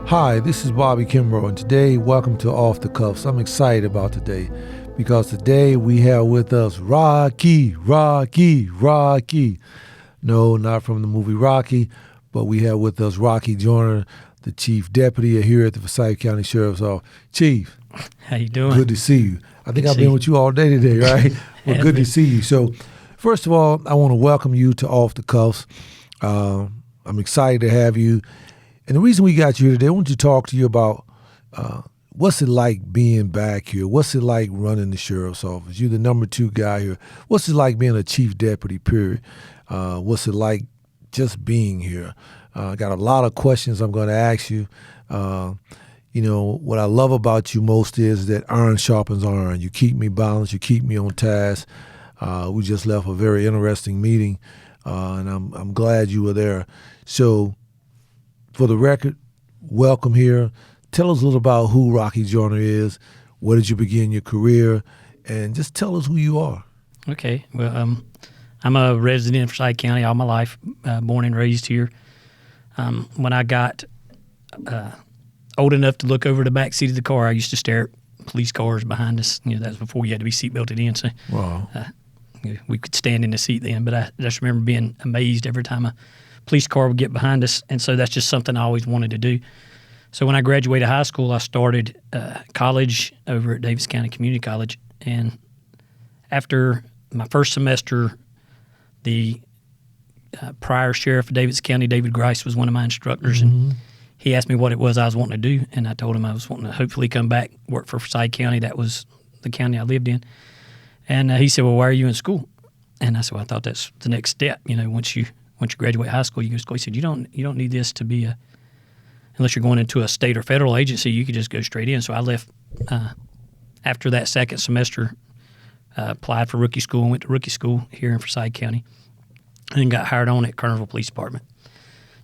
Hi, this is Bobby Kimbrough, and today, welcome to Off the Cuffs. I'm excited about today because today we have with us Rocky. No, not from the movie Rocky, but we have with us Rocky Joyner, the Chief Deputy here at the Forsyth County Sheriff's Office. Chief. How you doing? Good to see you. I think I've been with you all day today, right? Well, good to see you. So, first of all, I want to welcome you to Off the Cuffs. I'm excited to have you. And the reason we got you here today, I want to talk to you about what's it like being back here? What's it like running the sheriff's office? You're the number 2 guy here. What's it like being a chief deputy, period? What's it like just being here? I got a lot of questions I'm going to ask you. What I love about you most is that iron sharpens iron. You keep me balanced. You keep me on task. We just left a very interesting meeting, and I'm glad you were there. So, for the record, welcome here. Tell us a little about who Rocky Joyner is. Where did you begin your career? And just tell us who you are. Okay. Well, I'm a resident of Forsyth County all my life, born and raised here. When I got old enough to look over the back seat of the car, I used to stare at police cars behind us. That was before you had to be seat belted in. So wow. We could stand in the seat then. But I just remember being amazed every time a police car would get behind us, and so that's just something I always wanted to do. So when I graduated high school, I started college over at Davis County Community College, and after my first semester, the prior sheriff of Davis County, David Grice, was one of my instructors, and he asked me what it was I was wanting to do, and I told him I was wanting to hopefully come back, work for Forsyth County. That was the county I lived in. And he said, well, why are you in school? And I said, well, I thought that's the next step. Once you graduate high school, you go to school. He said, you don't need this to be unless you're going into a state or federal agency, you could just go straight in. So I left after that second semester, applied for rookie school, and went to rookie school here in Forsyth County, and then got hired on at Kernerville Police Department.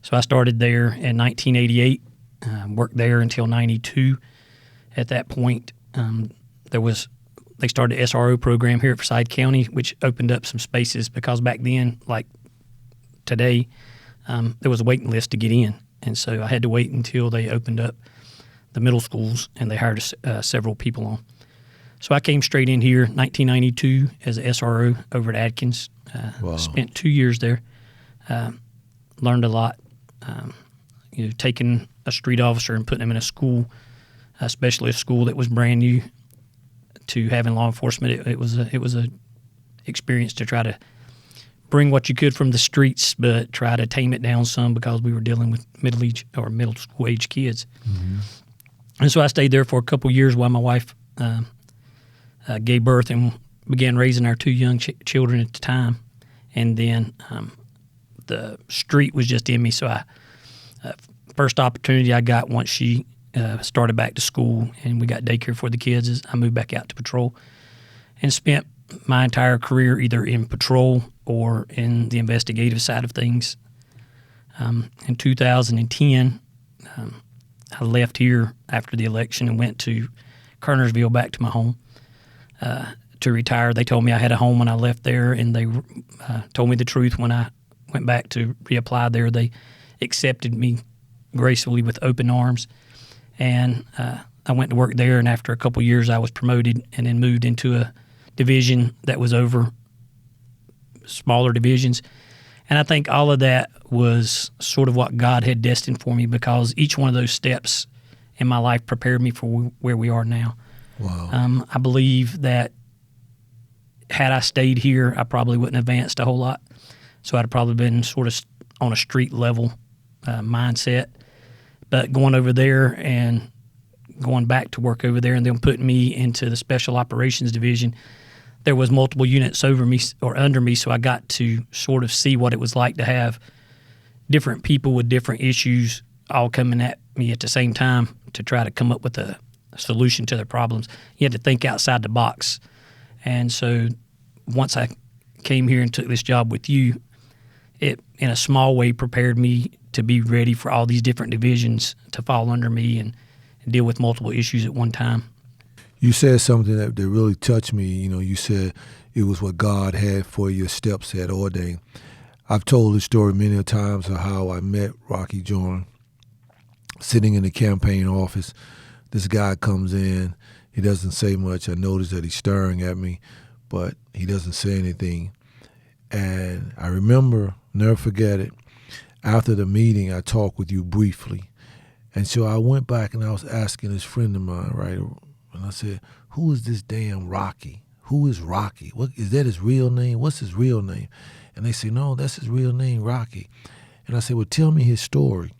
So I started there in 1988, worked there until 92. At that point, they started an SRO program here at Forsyth County, which opened up some spaces because back then, like today, there was a waiting list to get in, and so I had to wait until they opened up the middle schools and they hired several people on. So I came straight in here, 1992, as an SRO over at Adkins. Wow. Spent 2 years there, learned a lot. Taking a street officer and putting him in a school, especially a school that was brand new to having law enforcement. It was a experience to try to bring what you could from the streets, but try to tame it down some because we were dealing with middle school age kids. Mm-hmm. And so I stayed there for a couple of years while my wife gave birth and began raising our 2 young children at the time. And then the street was just in me. So first opportunity I got once she started back to school and we got daycare for the kids is I moved back out to patrol and spent my entire career either in patrol or in the investigative side of things. In 2010, I left here after the election and went to Kernersville, back to my home, to retire. They told me I had a home when I left there, and they told me the truth when I went back to reapply there. They accepted me gracefully with open arms, and I went to work there, and after a couple of years I was promoted and then moved into a division that was over smaller divisions. And I think all of that was sort of what God had destined for me, because each one of those steps in my life prepared me for where we are now. Wow. I believe that had I stayed here, I probably wouldn't have advanced a whole lot. So I'd have probably been sort of on a street level mindset. But going over there and going back to work over there and then putting me into the Special Operations Division, there was multiple units over me or under me, so I got to sort of see what it was like to have different people with different issues all coming at me at the same time to try to come up with a solution to their problems. You had to think outside the box. And so once I came here and took this job with you, it in a small way prepared me to be ready for all these different divisions to fall under me and deal with multiple issues at one time. You said something that really touched me. You said it was what God had for your steps had ordained. I've told the story many times of how I met Rocky Joyner. sitting in the campaign office. This guy comes in. He doesn't say much. I notice that he's staring at me, but he doesn't say anything. And I remember, never forget it, after the meeting, I talked with you briefly. And so I went back and I was asking this friend of mine, right? And I said, who is this damn Rocky? Who is Rocky? What is that his real name? What's his real name? And they say, no, that's his real name, Rocky. And I said, well, tell me his story.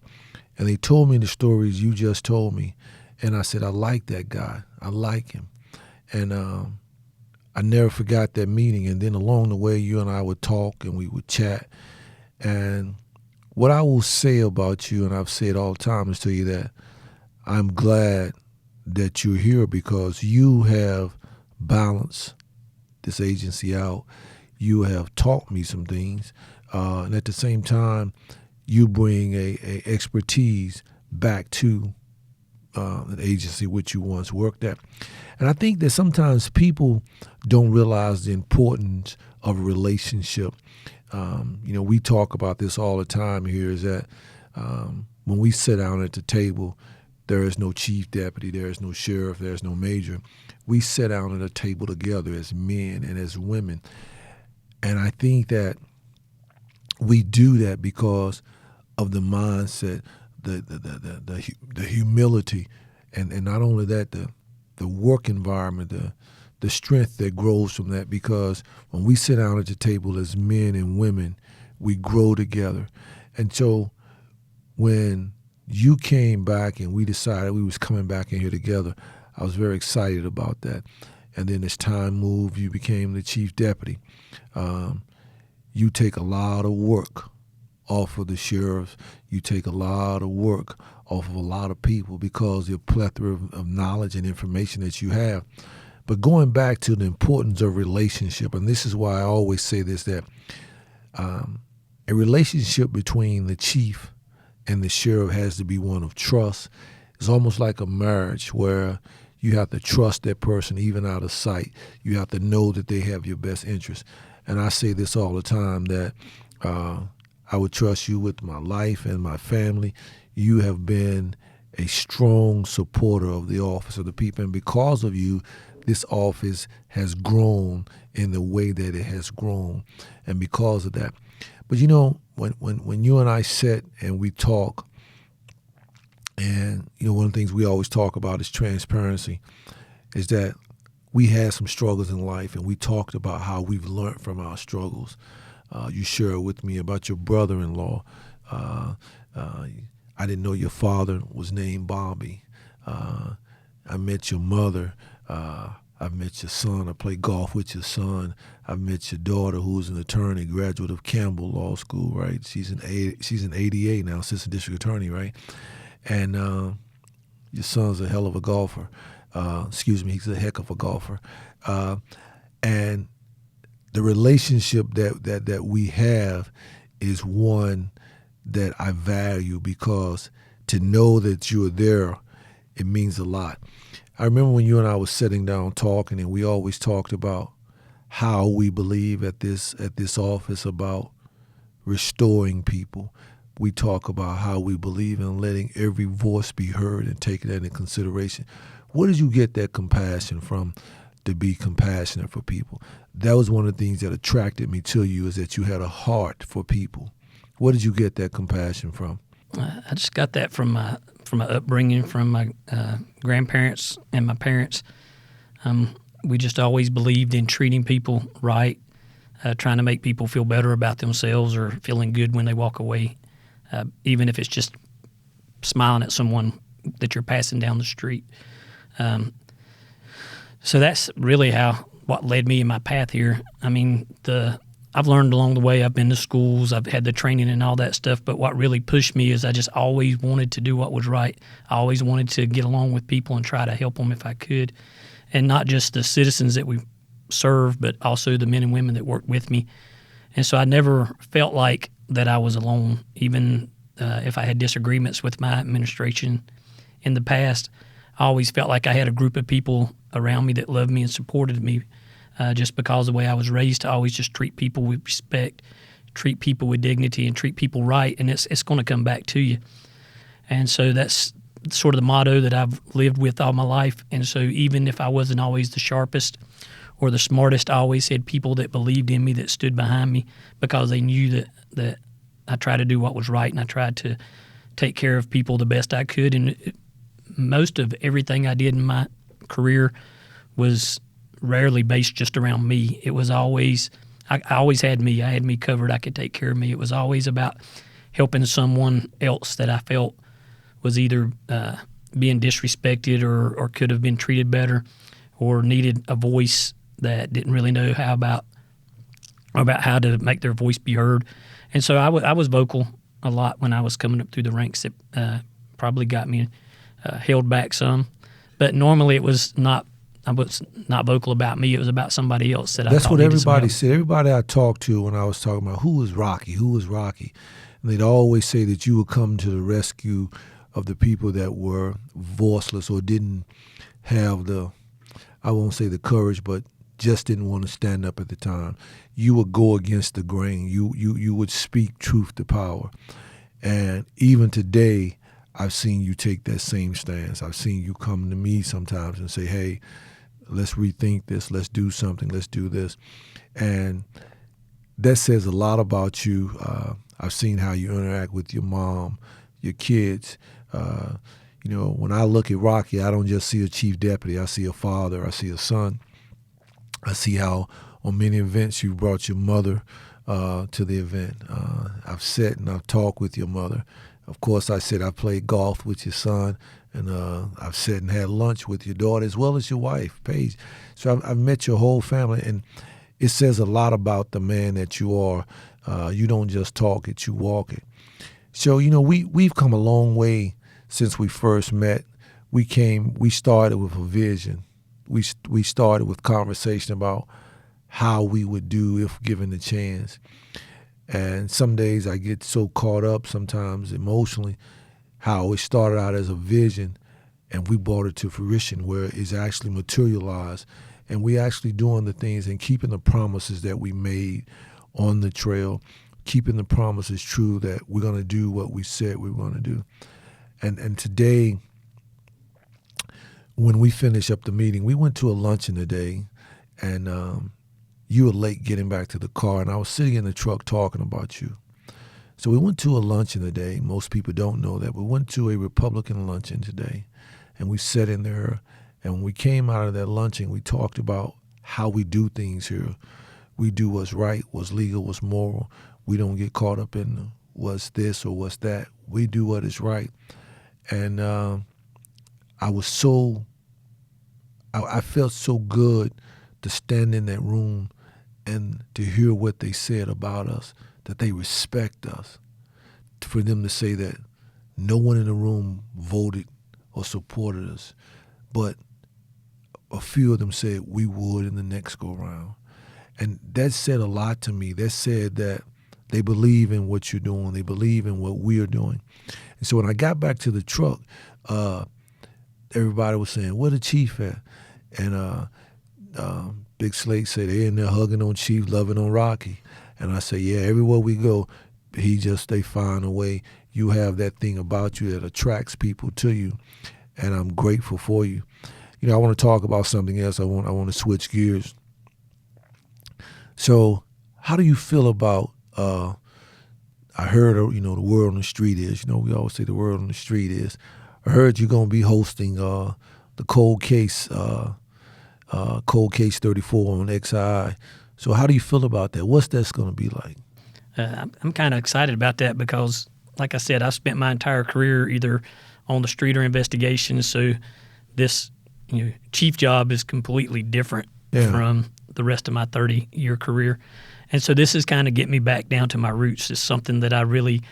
And they told me the stories you just told me. And I said, I like that guy. I like him. And I never forgot that meeting. And then along the way, you and I would talk and we would chat. And what I will say about you, and I've said all the time, is to you that I'm glad that you're here because you have balanced this agency out. You have taught me some things. And at the same time, you bring a expertise back to an agency which you once worked at. And I think that sometimes people don't realize the importance of a relationship. We talk about this all the time here, is that when we sit down at the table, there is no chief deputy, there is no sheriff, there is no major. We sit down at a table together as men and as women. And I think that we do that because of the mindset, the humility, and not only that, the work environment, the strength that grows from that. Because when we sit down at the table as men and women, we grow together. And so when you came back and we decided we was coming back in here together, I was very excited about that. And then as time moved, you became the chief deputy. You take a lot of work off of the sheriffs. You take a lot of work off of a lot of people because of the plethora of knowledge and information that you have. But going back to the importance of relationship, and this is why I always say this, that a relationship between the chief and the sheriff has to be one of trust. It's almost like a marriage where you have to trust that person even out of sight. You have to know that they have your best interest. And I say this all the time, that I would trust you with my life and my family. You have been a strong supporter of the office of the people. And because of you, this office has grown in the way that it has grown. And because of that. But when you and I sit and we talk, and one of the things we always talk about is transparency, is that we had some struggles in life, and we talked about how we've learned from our struggles. You shared with me about your brother-in-law. I didn't know your father was named Bobby. I met your mother. I've met your son. I played golf with your son. I've met your daughter, who's an attorney, graduate of Campbell Law School, right? She's an ADA now, assistant district attorney, right? And your son's a hell of a golfer. He's a heck of a golfer. And the relationship that we have is one that I value, because to know that you're there, it means a lot. I remember when you and I was sitting down talking, and we always talked about how we believe at this office about restoring people. We talk about how we believe in letting every voice be heard and taking that into consideration. Where did you get that compassion from, to be compassionate for people? That was one of the things that attracted me to you, is that you had a heart for people. Where did you get that compassion from? I just got that from my upbringing, from my grandparents and my parents. We just always believed in treating people right, trying to make people feel better about themselves or feeling good when they walk away, even if it's just smiling at someone that you're passing down the street. So that's really what led me in my path here. I mean, I've learned along the way. I've been to schools. I've had the training and all that stuff. But what really pushed me is I just always wanted to do what was right. I always wanted to get along with people and try to help them if I could. And not just the citizens that we serve, but also the men and women that work with me. And so I never felt like that I was alone, even if I had disagreements with my administration in the past. I always felt like I had a group of people around me that loved me and supported me, just because of the way I was raised, to always just treat people with respect, treat people with dignity, and treat people right, and it's going to come back to you. And so that's sort of the motto that I've lived with all my life. And so even if I wasn't always the sharpest or the smartest, I always had people that believed in me, that stood behind me, because they knew that I tried to do what was right, and I tried to take care of people the best I could. And most of everything I did in my career was rarely based just around me. It was always, I always had me. I had me covered. I could take care of me. It was always about helping someone else that I felt was either being disrespected or could have been treated better, or needed a voice that didn't really know how about how to make their voice be heard. And so I was vocal a lot when I was coming up through the ranks. It probably got me held back some, but normally it was not. I was not vocal about me. It was about somebody else that I thought That's what needed some everybody help. said. Everybody I talked to when I was talking about who was Rocky, and they'd always say that you would come to the rescue of the people that were voiceless or didn't have the, I won't say the courage, but just didn't want to stand up at the time. You would go against the grain. You would speak truth to power. And even today, I've seen you take that same stance. I've seen you come to me sometimes and say, hey, let's rethink this. Let's do something. Let's do this. And that says a lot about you. I've seen how you interact with your mom, your kids. When I look at Rocky, I don't just see a chief deputy. I see a father. I see a son. I see how on many events you brought your mother to the event. I've sat and I've talked with your mother. Of course, I said I played golf with your son, and I've sat and had lunch with your daughter as well as your wife, Paige. So I've met your whole family, and it says a lot about the man that you are. You don't just talk it, you walk it. So, we've come a long way since we first met. We started with a vision. We started with conversation about how we would do if given the chance. And some days I get so caught up sometimes emotionally how it started out as a vision and we brought it to fruition where it's actually materialized, and we actually doing the things and keeping the promises that we made on the trail, keeping the promises true that we're going to do what we said we were going to do. And today, when we finished up the meeting, we went to a luncheon today, and you were late getting back to the car, and I was sitting in the truck talking about you. So we went to a luncheon today. Most people don't know that. We went to a Republican luncheon today, and we sat in there, and when we came out of that luncheon, we talked about how we do things here. We do what's right, what's legal, what's moral. We don't get caught up in what's this or what's that. We do what is right. And I felt so good to stand in that room and to hear what they said about us, that they respect us, for them to say that no one in the room voted or supported us, but a few of them said we would in the next go-round. And that said a lot to me. That said that they believe in what you're doing. They believe in what we are doing. And so when I got back to the truck, everybody was saying, where the chief at? And Big Slate said, they in there hugging on Chief, loving on Rocky. And I said, yeah, everywhere we go, they find a way. You have that thing about you that attracts people to you, and I'm grateful for you. I want to talk about something else. I want to switch gears. So how do you feel about, I heard, the word on the street is, we always say the word on the street is, I heard you're going to be hosting the Cold Case 34 on XI. So how do you feel about that? What's that's going to be like? I'm kind of excited about that because, like I said, I've spent my entire career either on the street or investigations. So this chief job is completely different from the rest of my 30-year career. And so this is kind of get me back down to my roots. It's something that I really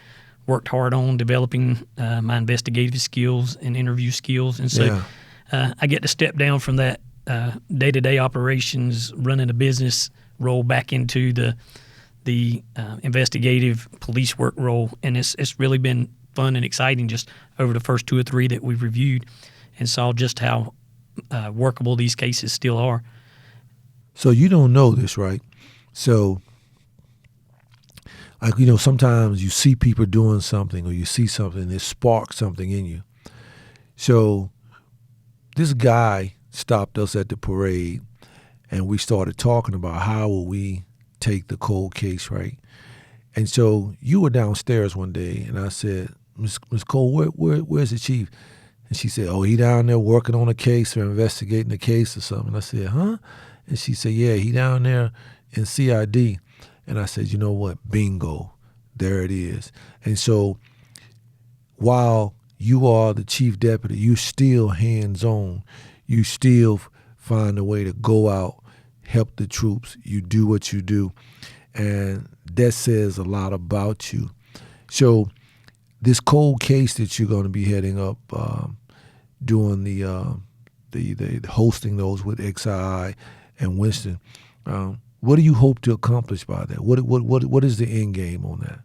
worked hard on, developing my investigative skills and interview skills. And so I get to step down from that day-to-day operations, running a business role back into the investigative police work role. And it's really been fun and exciting just over the first 2 or 3 that we've reviewed and saw just how workable these cases still are. So you don't know this, right? So Like, sometimes you see people doing something or you see something that sparks something in you. So this guy stopped us at the parade, and we started talking about how will we take the cold case, right? And so you were downstairs one day, and I said, Miss Cole, where's the chief? And she said, oh, he down there working on a case or investigating a case or something. I said, huh? And she said, yeah, he down there in CID. And I said, you know what? Bingo. There it is. And so while you are the chief deputy, you still hands-on. You still find a way to go out, help the troops. You do what you do. And that says a lot about you. So this cold case that you're going to be heading up, doing the hosting those with XII and Winston, what do you hope to accomplish by that? What is the end game on that?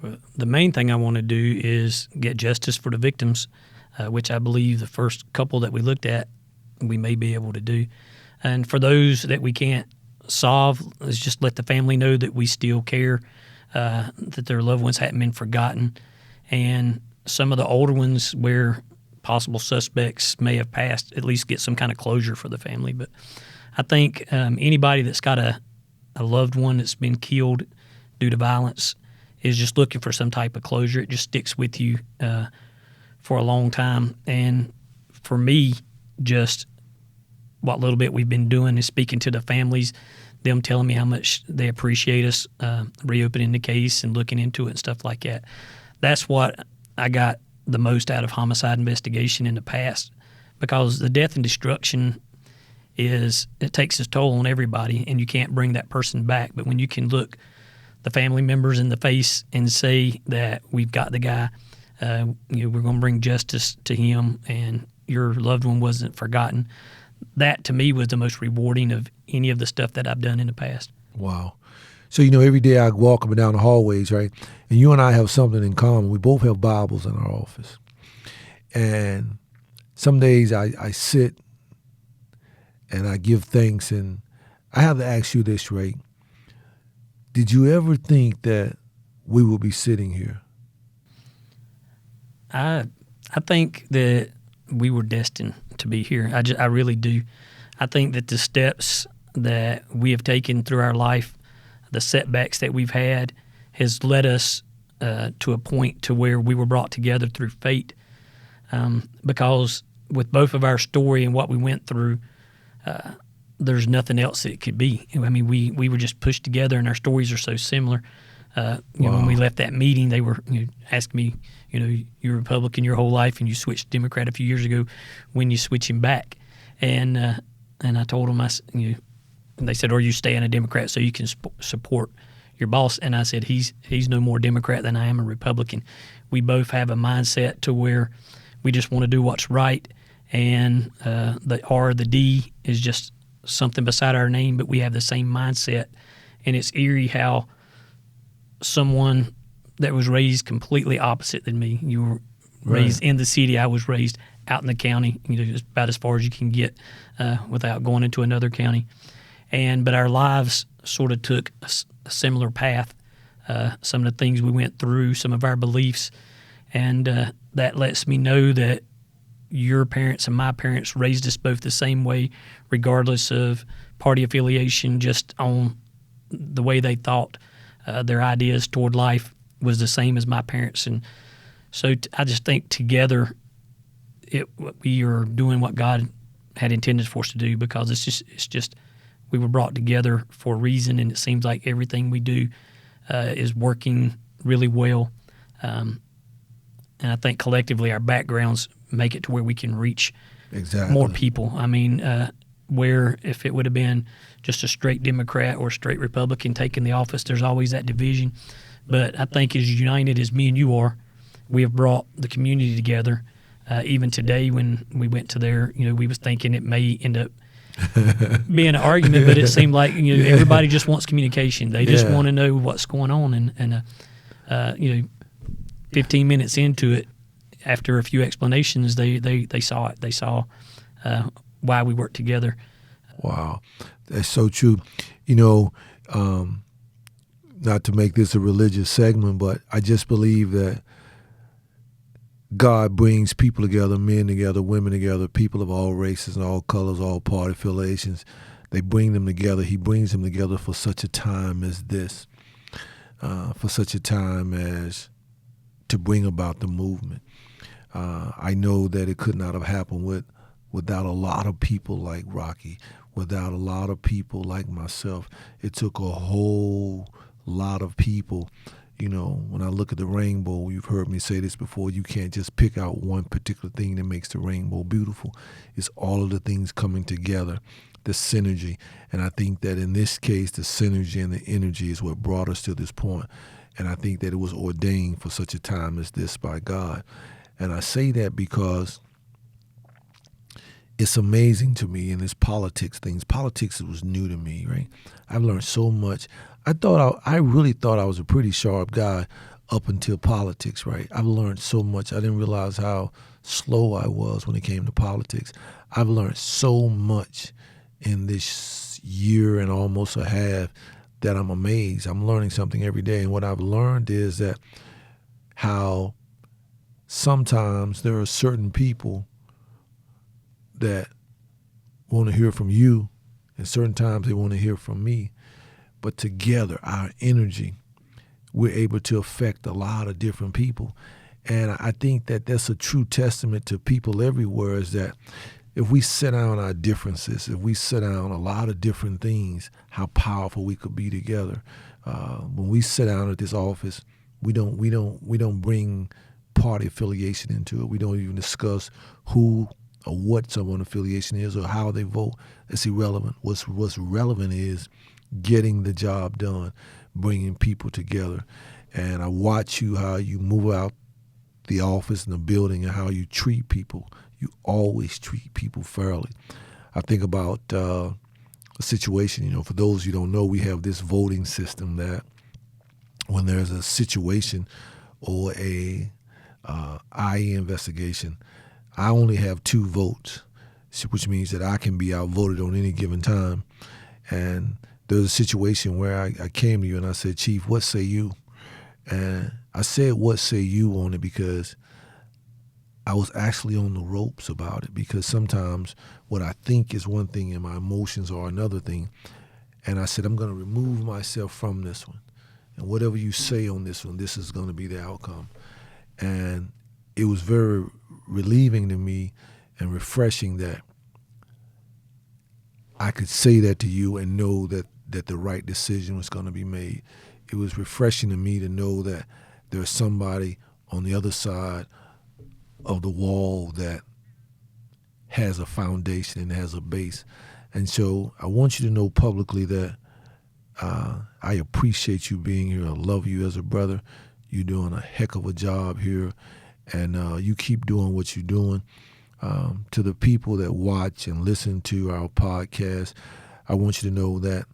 Well, the main thing I want to do is get justice for the victims, which I believe the first couple that we looked at, we may be able to do. And for those that we can't solve, is just let the family know that we still care, that their loved ones hadn't been forgotten. And some of the older ones where possible suspects may have passed, at least get some kind of closure for the family. But I think anybody that's got a loved one that's been killed due to violence is just looking for some type of closure. It just sticks with you for a long time. And for me, just what little bit we've been doing is speaking to the families, them telling me how much they appreciate us reopening the case and looking into it and stuff like that. That's what I got the most out of homicide investigation in the past, because the death and destruction it takes its toll on everybody, and you can't bring that person back. But when you can look the family members in the face and say that we've got the guy, we're going to bring justice to him, and your loved one wasn't forgotten, that to me was the most rewarding of any of the stuff that I've done in the past. Wow. So, every day I walk up and down the hallways, right? And you and I have something in common. We both have Bibles in our office. And some days I sit and I give thanks, and I have to ask you this, Ray. Did you ever think that we would be sitting here? I think that we were destined to be here. I really do. I think that the steps that we have taken through our life, the setbacks that we've had, has led us to a point to where we were brought together through fate. Because with both of our story and what we went through, there's nothing else it could be. I mean, we were just pushed together, and our stories are so similar. When we left that meeting, they were asking me, you're Republican your whole life, and you switched Democrat a few years ago. When you switching back? And I told them, and they said, "Are you staying a Democrat so you can support your boss?" And I said, "He's no more Democrat than I am a Republican. We both have a mindset to where we just want to do what's right, and the R, the D is just something beside our name, but we have the same mindset." And it's eerie how someone that was raised completely opposite than me. You were raised in the city. I was raised out in the county, just about as far as you can get without going into another county. But our lives sort of took a similar path. Some of the things we went through, some of our beliefs, and that lets me know that your parents and my parents raised us both the same way, regardless of party affiliation, just on the way they thought. Their ideas toward life was the same as my parents. And so I just think together we are doing what God had intended for us to do, because it's just we were brought together for a reason, and it seems like everything we do is working really well. And I think collectively our backgrounds make it to where we can reach more people. I mean, where if it would have been just a straight Democrat or a straight Republican taking the office, there's always that division. But I think as united as me and you are, we have brought the community together. Even today when we went to there, we was thinking it may end up being an argument, but it seemed like everybody just wants communication. They just want to know what's going on, and 15 minutes into it, after a few explanations, they saw it. They saw why we worked together. Wow, that's so true. not to make this a religious segment, but I just believe that God brings people together, men together, women together, people of all races and all colors, all party affiliations. They bring them together. He brings them together for such a time as this, for such a time as to bring about the movement. I know that it could not have happened without a lot of people like Rocky, without a lot of people like myself. It took a whole lot of people. You know, when I look at the rainbow, you've heard me say this before, you can't just pick out one particular thing that makes the rainbow beautiful. It's all of the things coming together, the synergy. And I think that in this case, the synergy and the energy is what brought us to this point. And I think that it was ordained for such a time as this by God. And I say that because it's amazing to me in this politics things. Politics was new to me, right? I've learned so much. I really thought I was a pretty sharp guy up until politics, right? I've learned so much. I didn't realize how slow I was when it came to politics. I've learned so much in this year and almost a half that I'm amazed. I'm learning something every day. And what I've learned is that how sometimes there are certain people that want to hear from you, and certain times they want to hear from me. But together, our energy, we're able to affect a lot of different people. And I think that that's a true testament to people everywhere, is that if we set down our differences, if we set down a lot of different things, how powerful we could be together. When we sit down at this office, we don't bring party affiliation into it. We don't even discuss who or what someone's affiliation is or how they vote. That's irrelevant. What's relevant is getting the job done, bringing people together. And I watch you, how you move out the office and the building and how you treat people. You always treat people fairly. I think about a situation, for those you don't know, we have this voting system that when there's a situation or a IE investigation, I only have 2 votes, which means that I can be outvoted on any given time. And there's a situation where I came to you and I said, Chief, what say you? And I said, what say you on it because I was actually on the ropes about it, because sometimes what I think is one thing and my emotions are another thing. And I said, I'm going to remove myself from this one. And whatever you say on this one, this is going to be the outcome. And it was very relieving to me and refreshing that I could say that to you and know that the right decision was going to be made. It was refreshing to me to know that there's somebody on the other side of the wall that has a foundation and has a base. And so I want you to know publicly that I appreciate you being here. I love you as a brother. You're doing a heck of a job here, and you keep doing what you're doing. To the people that watch and listen to our podcast, I want you to know that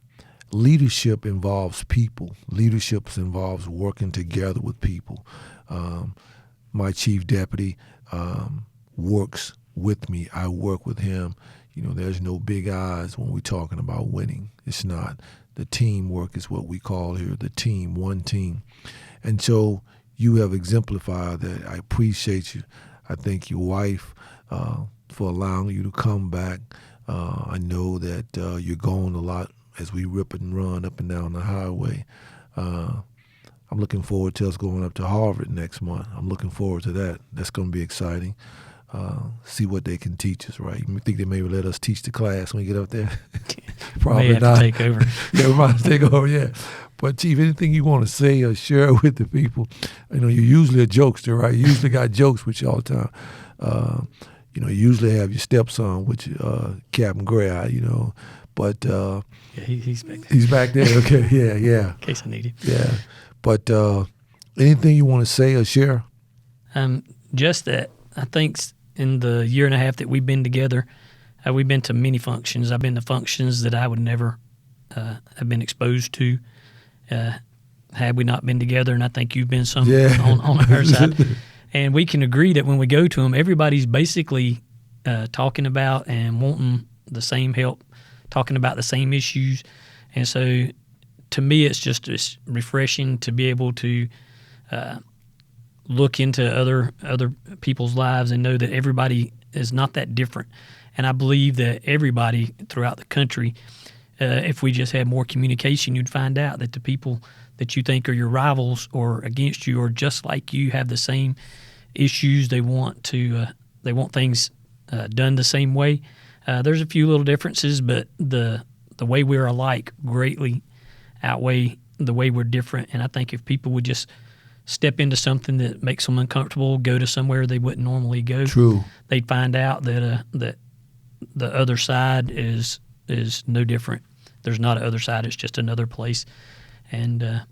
leadership involves people. Leadership involves working together with people. My chief deputy works with me. I work with him. There's no big eyes when we're talking about winning. It's not. The teamwork is what we call here, the team, one team. And so you have exemplified that. I appreciate you. I thank your wife for allowing you to come back. I know that you're gone a lot as we rip and run up and down the highway. I'm looking forward to us going up to Harvard next month. I'm looking forward to that. That's going to be exciting. See what they can teach us, right? You think they may let us teach the class when we get up there? Probably may have not. To take over. Yeah, we might have to take over, yeah. But, Chief, anything you want to say or share with the people? You're usually a jokester, right? You usually got jokes with you all the time. You usually have your stepson with you, Captain Gray, But yeah, he's back there. He's back there, okay, yeah. In case I need him. Yeah. But anything you want to say or share? Just that I think in the year and a half that we've been together, we've been to many functions. I've been to functions that I would never have been exposed to had we not been together, and I think you've been some on our side. And we can agree that when we go to them, everybody's basically talking about and wanting the same help, talking about the same issues. And so to me, it's refreshing to be able to look into other people's lives and know that everybody is not that different. And I believe that everybody throughout the country, if we just had more communication, you'd find out that the people that you think are your rivals or against you are just like you, have the same issues. They want things done the same way. There's a few little differences, but the way we're alike greatly outweigh the way we're different. And I think if people would just step into something that makes them uncomfortable, go to somewhere they wouldn't normally go, True, they'd find out that that the other side is no different. There's not an other side. It's just another place. And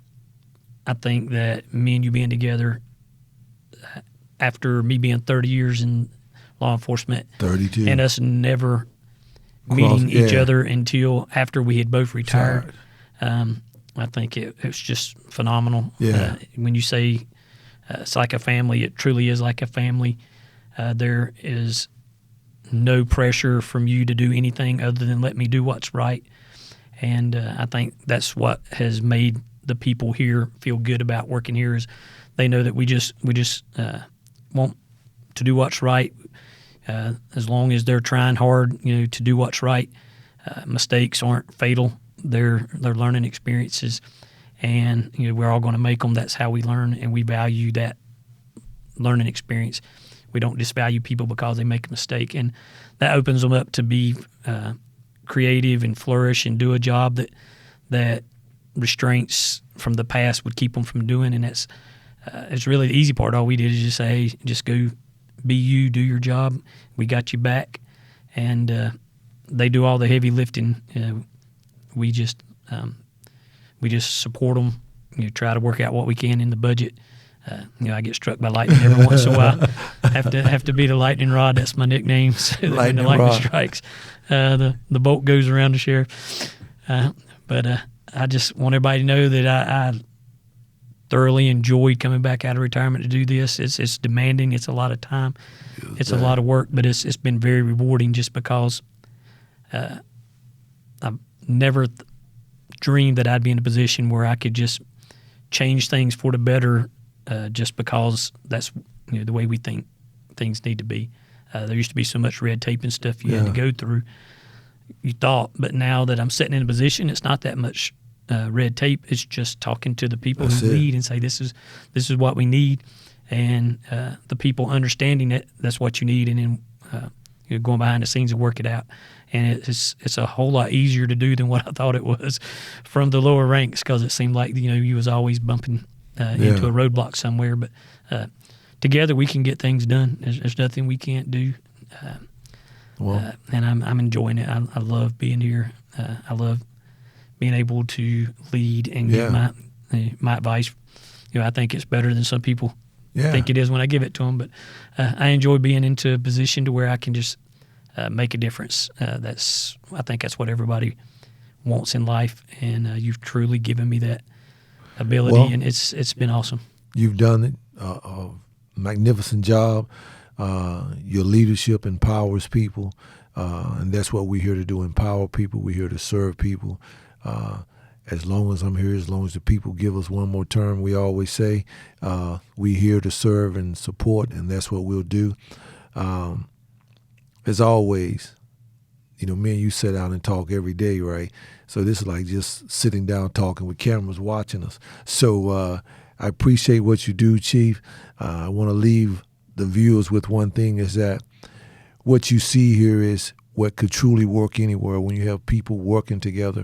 I think that me and you being together, after me being 30 years in law enforcement, 32, and us never meeting each other until after we had both retired, I think it's just phenomenal. Yeah. When you say it's like a family, it truly is like a family. There is no pressure from you to do anything other than let me do what's right. And I think that's what has made the people here feel good about working here, is they know that we just want to do what's right. As long as they're trying hard, to do what's right, mistakes aren't fatal. They're learning experiences, and we're all going to make them. That's how we learn, and we value that learning experience. We don't disvalue people because they make a mistake, and that opens them up to be creative and flourish and do a job that restraints from the past would keep them from doing. And that's it's really the easy part. All we did is just say, hey, just go be you, do your job. We got you back, and they do all the heavy lifting. We just support them. Try to work out what we can in the budget. I get struck by lightning every once in a while. Have to be the lightning rod. That's my nickname. So when the lightning strikes, the bolt goes around the sheriff. But I just want everybody to know that I thoroughly enjoyed coming back out of retirement to do this. It's demanding. It's a lot of time. It's a lot of work, but it's been very rewarding just because I've never dreamed that I'd be in a position where I could just change things for the better, just because that's the way we think things need to be. There used to be so much red tape and stuff you had to go through, you thought, but now that I'm sitting in a position, it's not that much red tape. It's just talking to the people who lead and say, this is what we need, and the people understanding it, that's what you need, and then going behind the scenes and work it out. And it's a whole lot easier to do than what I thought it was from the lower ranks, because it seemed like you was always bumping into a roadblock somewhere. But together we can get things done. There's nothing we can't do. And I'm enjoying it. I love being here. I love being able to lead and give my advice. I think it's better than some people think it is when I give it to them. But I enjoy being into a position to where I can just make a difference. I think that's what everybody wants in life, and you've truly given me that ability, and it's been awesome. You've done a magnificent job. Your leadership empowers people, and that's what we're here to do, empower people. We're here to serve people. As long as I'm here, as long as the people give us one more term, we always say, we're here to serve and support, and that's what we'll do. As always, me and you sit down and talk every day, right? So this is like just sitting down talking with cameras watching us. So I appreciate what you do, Chief. I want to leave the viewers with one thing, is that what you see here is what could truly work anywhere when you have people working together,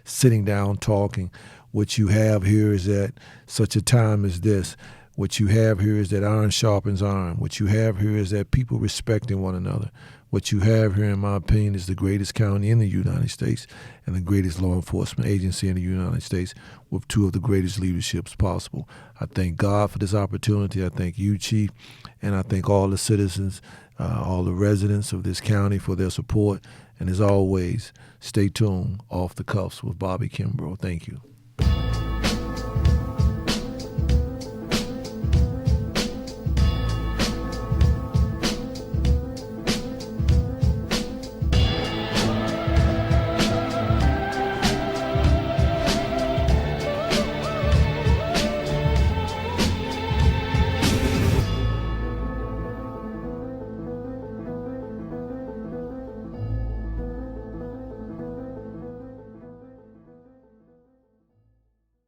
sitting down, talking. What you have here is that such a time as this. What you have here is that iron sharpens iron. What you have here is that people respecting one another. What you have here, in my opinion, is the greatest county in the United States and the greatest law enforcement agency in the United States, with two of the greatest leaderships possible. I thank God for this opportunity. I thank you, Chief, and I thank all the citizens, all the residents of this county for their support. And as always, stay tuned. Off the Cuffs with Bobby Kimbrough. Thank you.